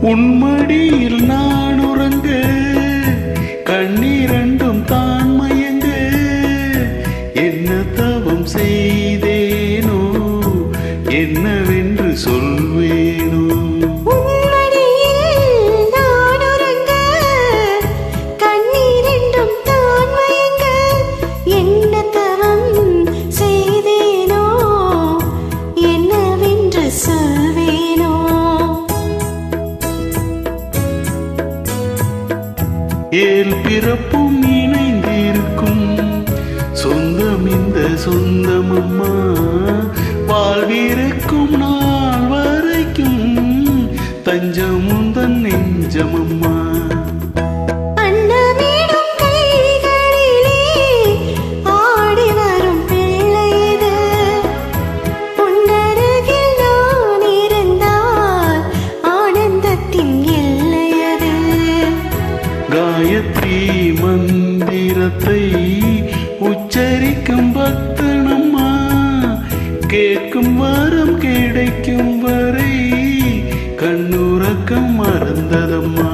உன்மடியில் நான் உறங்க கண்ணீரண்டும் தான் மயங்க என்ன தவம் செய்தேனோ என்னவென்று சொல்வேனோ ஏழு பிறப்பும் இணைந்திருக்கும் சொந்தம் இந்த சொந்தமம்மா வாழ்விருக்கும் நாள் வரைக்கும் தஞ்சம் உந்தன் நெஞ்சமம்மா காயத்ரி மந்திரத்தை உச்சரிக்கும் பக்தனம்மா கேட்கும் வரம் கிடைக்கும் வரை கண்ணுறக்கம் மறந்ததம்மா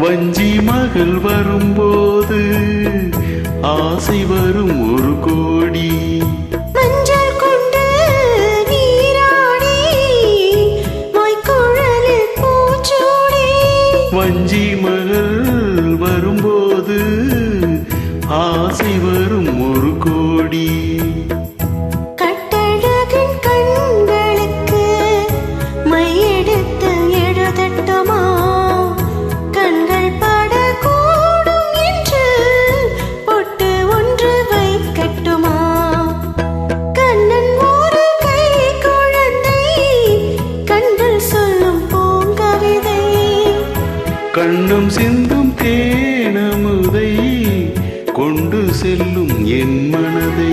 வஞ்சி மகள் வரும்போது ஆசை வரும் ஒரு கோடி மஞ்சள் கொண்டு நீராடி மொய்க்குழலில் பூச்சூடி வஞ்சி மகள் வரும்போது ஆசை வரும் ஒரு கோடி கட்டழகின் கண்களுக்கு மையெடுத்து எழுதட்டுமா கண்ணம் சிந்தும் தேனமுதை கொண்டு செல்லும் என் மனதை